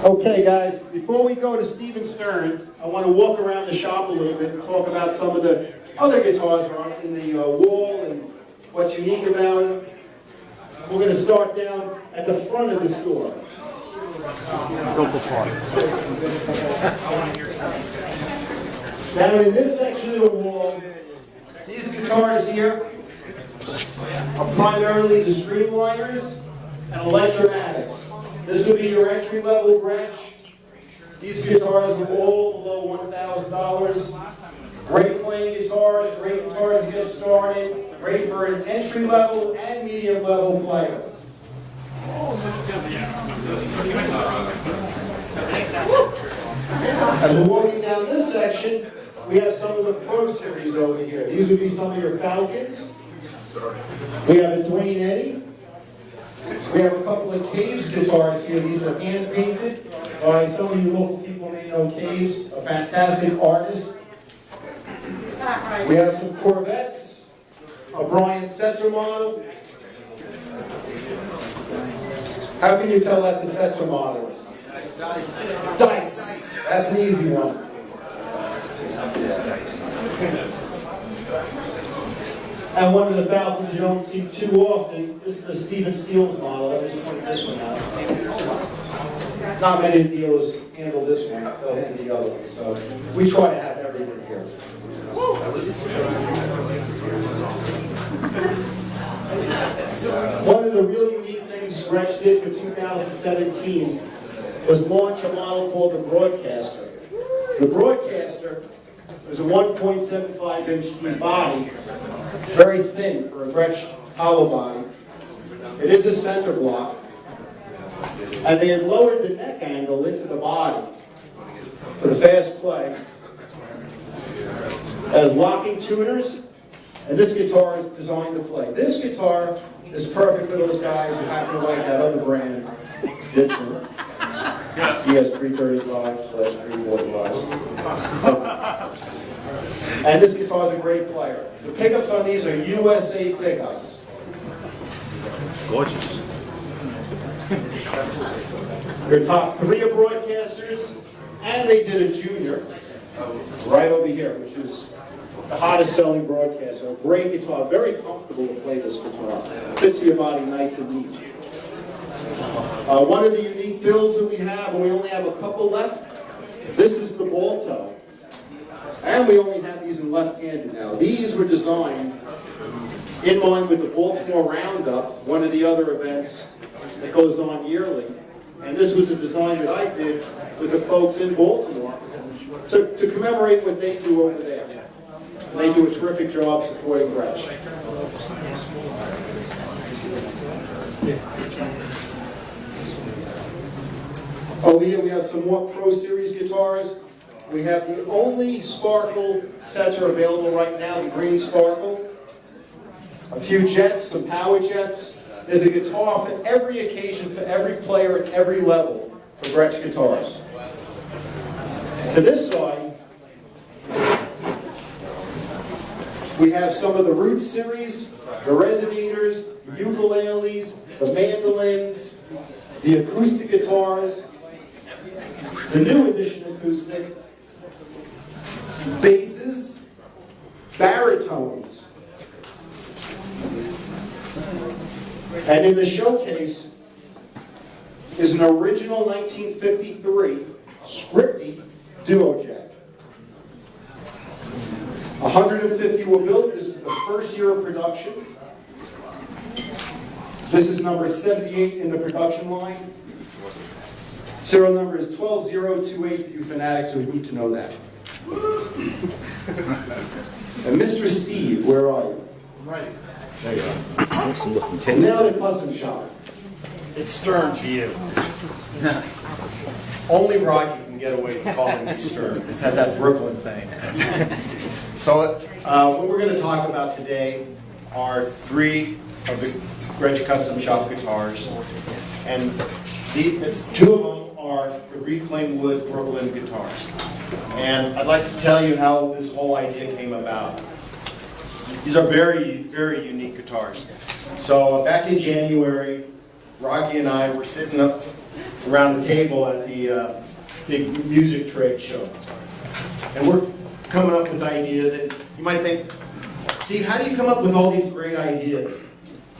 Okay, guys, before we go to Stephen Stern, I want to walk around the shop a little bit and talk about some of the other guitars that are in the wall and what's unique about them. We're going to start down at the front of the store. Down in this section of the wall, these guitars here are primarily the streamliners and electromatics. This would be your entry-level Gretsch. These guitars are all below $1,000. Great playing guitars, great guitars to get started, great for an entry-level and medium-level player. As we're walking down this section, we have some of the Pro Series over here. These would be some of your Falcons. We have a Dwayne Eddy. We have a couple of Caves guitars here. These are hand-painted by some of you local people may know Caves, a fantastic artist. We have some Corvettes, a Brian Setzer model. How can you tell that's a Setzer model? Dice. That's an easy one. And one of the Falcons you don't see too often, this is the Stephen Steele's model. I just pointed this one out. Not many dealers handle this one, they'll handle the other one. So we try to have everything here. One of the real unique things Gretsch did for 2017 was launch a model called the Broadcaster. The Broadcaster is a 1.75-inch deep body, very thin for a Gretsch hollow body. It is a center block, and they had lowered the neck angle into the body for the fast play. It has locking tuners, and this guitar is designed to play. This guitar is perfect for those guys who happen to like that other brand, Gibson. GS335/345. And this guitar is a great player. The pickups on these are USA pickups. Gorgeous. Your top three are Broadcasters, and they did a junior right over here, which is the hottest selling Broadcaster. A great guitar, very comfortable to play this guitar. Fits your body nice and neat. One of the unique builds that we have, and we only have a couple left, this is the Balto. And we only have these in left-handed now. These were designed in mind with the Baltimore Roundup, one of the other events that goes on yearly. And this was a design that I did with the folks in Baltimore to commemorate what they do over there. And they do a terrific job supporting Gretsch. Over here we have some more Pro Series guitars. We have the only Sparkle sets are available right now, the green Sparkle. A few jets, some power jets. There's a guitar for every occasion, for every player at every level for Gretsch guitars. To this side, we have some of the Root series, the Resonators, the ukuleles, the mandolins, the acoustic guitars, the new edition acoustic, basses, baritones. And in the showcase is an original 1953 Scripty Duo Jack. 150 were built. This is the first year of production. This is number 78 in the production line. Serial number is 12028 for you fanatics who need to know that. And Mr. Steve, where are you? Right. There you are. Awesome looking And now the custom shop. It's Stern to you. Only Rocky can get away with calling me Stern. It's had that Brooklyn thing. So what we're going to talk about today are three of the Gretsch Custom Shop guitars. And two of them are the reclaimed wood Brooklyn guitars. And I'd like to tell you how this whole idea came about. These are very, very unique guitars. So back in January, Rocky and I were sitting up around the table at the big music trade show. And we're coming up with ideas, and you might think, Steve, how do you come up with all these great ideas?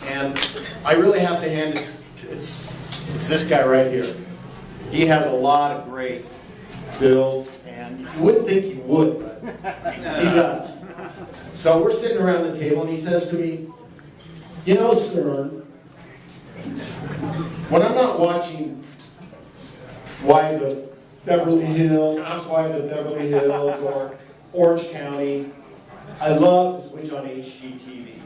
And I really have to hand it, it's this guy right here. He has a lot of great builds, and you wouldn't think he would, but he does. So we're sitting around the table, and he says to me, you know, Stern, when I'm not watching Wives of Beverly Hills, Housewives of Beverly Hills, or Orange County, I love to switch on HGTV.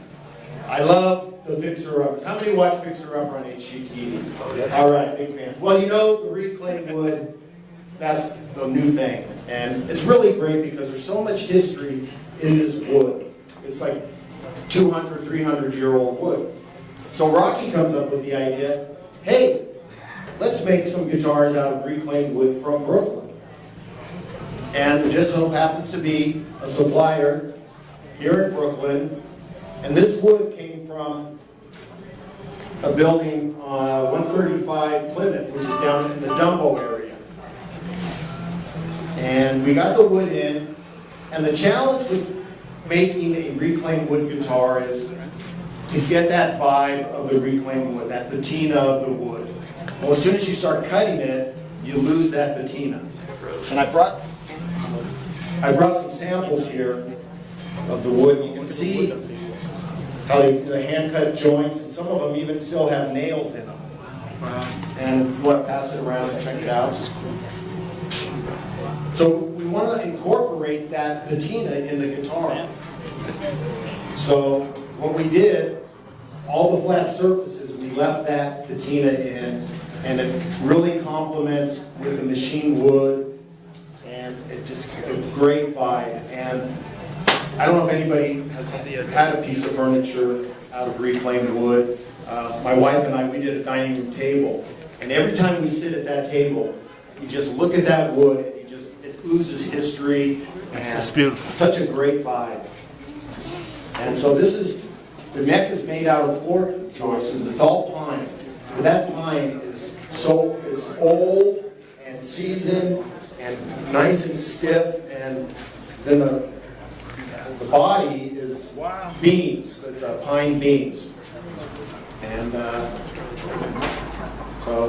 I love the Fixer Uppers. How many watch Fixer Upper on HGTV? All right, big fans. Well, you know, the reclaimed wood, that's the new thing. And it's really great because there's so much history in this wood. It's like 200, 300-year-old wood. So Rocky comes up with the idea, hey, let's make some guitars out of reclaimed wood from Brooklyn. And it just so happens to be a supplier here in Brooklyn. And this wood came from a building on 135 Plymouth, which is down in the Dumbo area. And we got the wood in, and the challenge with making a reclaimed wood guitar is to get that vibe of the reclaimed wood, that patina of the wood. Well, as soon as you start cutting it, you lose that patina. And I brought some samples here of the wood. You can see how the hand-cut joints, and some of them even still have nails in them. And you want to pass it around and check it out. So we want to incorporate that patina in the guitar. So what we did, all the flat surfaces, we left that patina in, and it really complements with the machine wood, and it's a great vibe. And I don't know if anybody has had a piece of furniture out of reclaimed wood. My wife and I, we did a dining room table, and every time we sit at that table, you just look at that wood, and it oozes history, and it's beautiful. Such a great vibe. And so the neck is made out of floor joists. It's all pine. But that pine is old and seasoned and nice and stiff, and then the body is beams. It's pine beams. And so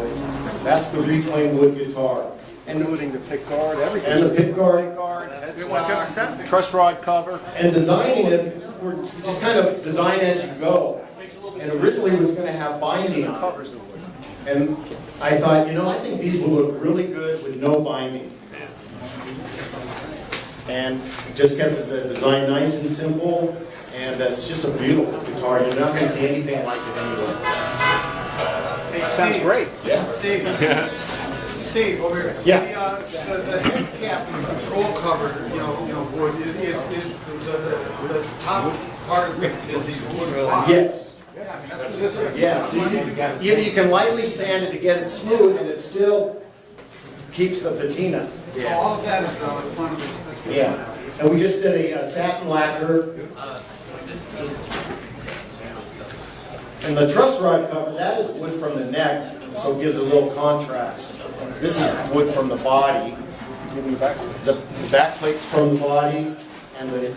that's the reclaimed wood guitar. Including the pick guard, everything. And the pick guard. Truss rod cover. And designing it, we're just kind of design as you go. And originally it was going to have binding on it. And I thought, you know, I think these will look really good with no binding. And just kept the design nice and simple. And it's just a beautiful guitar. You're not going to see anything like it anywhere. Hey, Sounds great. Yeah. Steve. Steve, over here. Yeah. The head cap and the control cover, wood is the top part of it is these wood blocks. Yes. That's what this is. Yeah. So you can lightly sand it to get it smooth, and it still keeps the patina. So all of that is the front of it. Yeah. And we just did a satin lacquer. And the truss rod cover, that is wood from the neck, so it gives a little contrast. This is wood from the body. The back plate's from the body, and the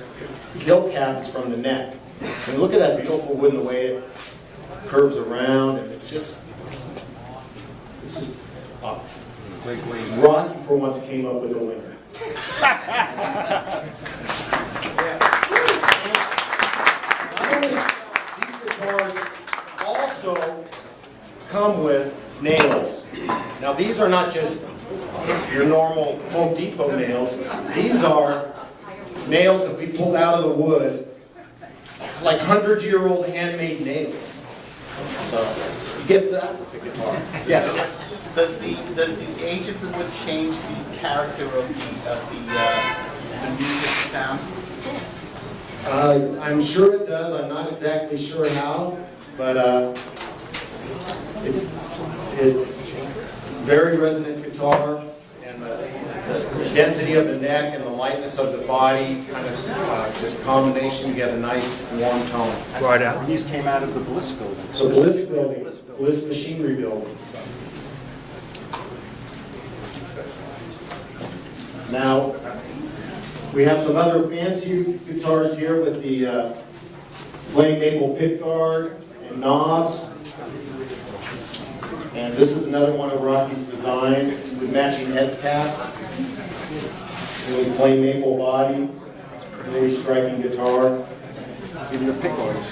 hill cap is from the neck. And look at that beautiful wood and the way it curves around, and it's just, this is great. Rocky for once came up with a winner. These guitars also come with nails. Now these are not just your normal Home Depot nails. These are nails that we pulled out of the wood, like 100-year-old handmade nails. So you get that with the guitar. Yes. Does the age of the wood change the character of the music sound? I'm sure it does. I'm not exactly sure how, but it's very resonant guitar, and the density of the neck and the lightness of the body kind of just combination to get a nice warm tone. Right out. These came out of the Bliss building. The Bliss building, Bliss Machinery building. Now, we have some other fancy guitars here with the flame maple pickguard and knobs. And this is another one of Rocky's designs with matching head cap. Really flame maple body. Really striking guitar. Even the pickguards.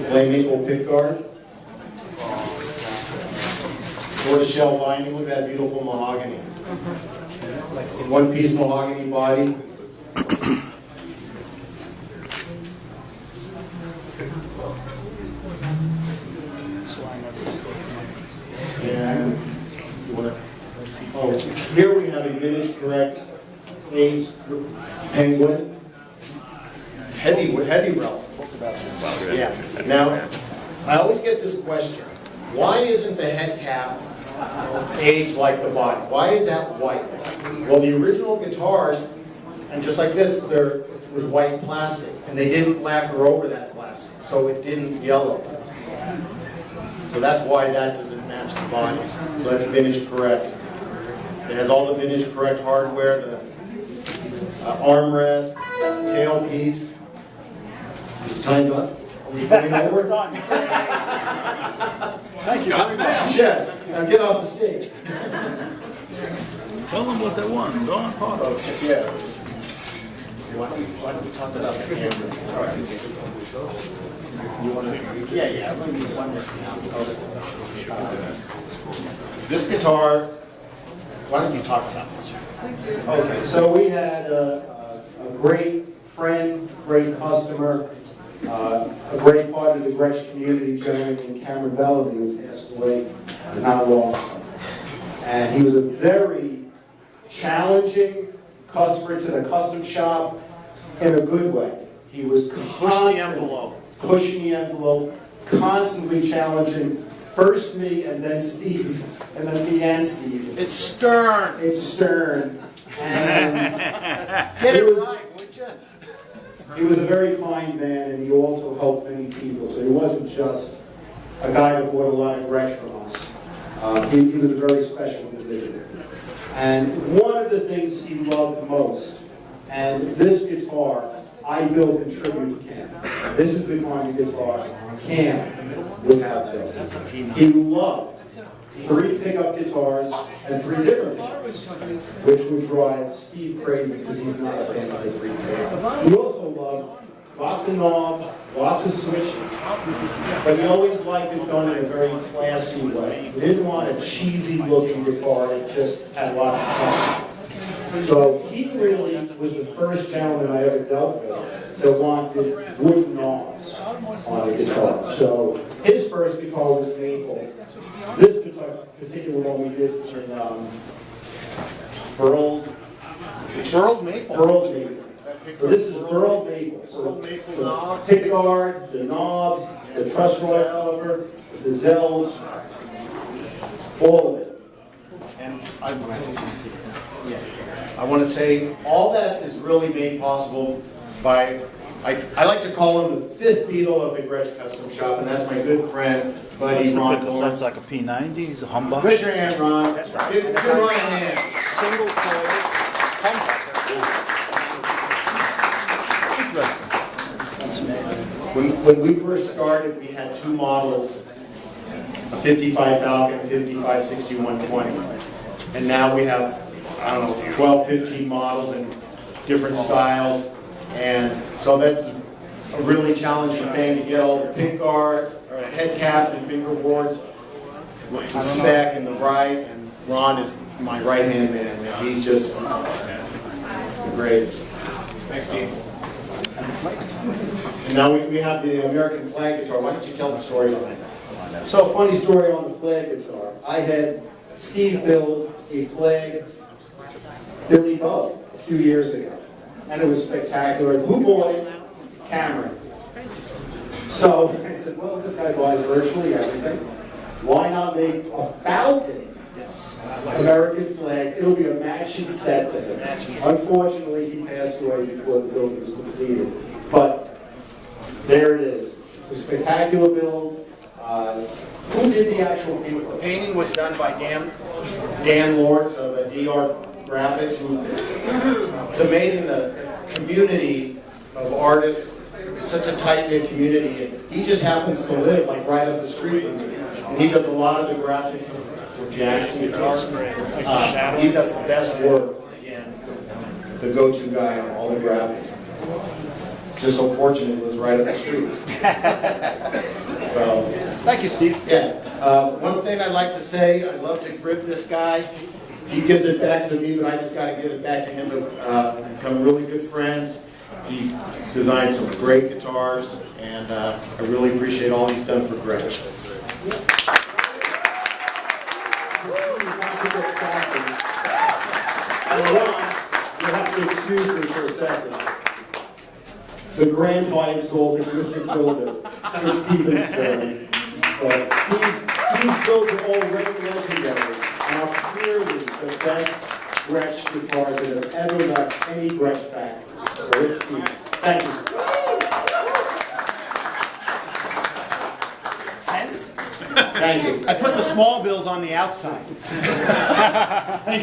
Flame maple pickguard. Tortoiseshell binding. Look at that beautiful mahogany. One-piece mahogany body. And you want to? Oh, here we have a vintage correct aged penguin. Heavy relic. Yeah. Now, I always get this question: why isn't the head cap aged like the body? Why is that white? Well, the original guitars, and just like this, there was white plastic, and they didn't lacquer over that plastic, so it didn't yellow. So that's why that doesn't match the body. So that's vintage correct. It has all the vintage correct hardware, the armrest, tailpiece. Is time done? Are we going over? We're done. Thank you very much. Yes. Now get off the stage. Tell them what they want. Go on, Paul. Okay, yeah. Why don't we talk about the camera? All right. You want to? Yeah. I'm going to use one more. This guitar. Why don't you talk about this? Okay, so we had a great friend, great customer, a great part of the Gretsch community, gentleman Cameron Bellamy, who passed away not long ago. And he was a very challenging customer to the custom shop in a good way. He was pushing the envelope, constantly challenging. First me, and then Steve, and then me and Steve. It's stern. It's stern. And Get it right, would you? he was a very kind man, and he also helped many people. So he wasn't just a guy that bought a lot of Gretsch from us. He was a very special individual. And one of the things he loved most, and this guitar, I built in tribute to Cam. This is the kind of guitar Cam would have built. He loved 3 pickup guitars and 3 different pickups, which would drive Steve crazy because he's not a fan of the 3 pickup. He also loved lots of knobs, lots of switching, but he always liked it done in a very classy way. He didn't want a cheesy looking guitar that just had lots of fun. So he really was the first gentleman I ever dealt with that wanted wood knobs on a guitar. So his first guitar was maple. This particular one we did in burled maple. So this is burled maple. So the pickguard, the knobs, the truss rod cover, the gazelles, all of it. And I want to say all that is really made possible by, I like to call him the 5th Beatle of the Gretsch Custom Shop, and that's my good friend, buddy Ron Lawrence. That's like a P90. He's a humbug. Raise your hand, Ron. That's right. Give Ron a hand. Single coil. When we first started, we had 2 models, a 55 Falcon, a 55 6120. And now we have, I don't know, 12, 15 models in different styles. And so that's a really challenging thing to get all the pick guards, or head caps and fingerboards to spec and the right. And Ron is my right-hand man. He's just the greatest. Thanks, Steve. And now we have the American flag guitar. Why don't you tell the story behind that? So, funny story on the flag guitar. I had Steve build a flag Billy Bow a few years ago. And it was spectacular. Who bought it? Cameron. So I said, well, this guy buys virtually everything. Why not make a Falcon American flag? It'll be a matching set to him. Unfortunately, he passed away before the build was completed. But there it is. It's a spectacular build. Who did the actual painting? The painting was done by Dan Lawrence of DR graphics. It's amazing the community of artists. It's such a tight-knit community. He just happens to live like right up the street from me. And he does a lot of the graphics for Jackson guitars. He does the best work. Again, the go-to guy on all the graphics. Just so fortunate it was right up the street. So, Thank you, Steve. yeah. One thing I'd like to say, I love to grip this guy. He gives it back to me, but I just got to give it back to him to become really good friends. He designed some great guitars, and I really appreciate all he's done for Gretsch. You'll have to excuse me for a second. The grandpa exalted Mr. Gilder and Stephen Stern. But these builds are all great legendary and are clearly the best Gretsch guitars that have ever left any Gretsch factory. So it's Steve. Thank you. Thank you. I put the small bills on the outside. Thank you.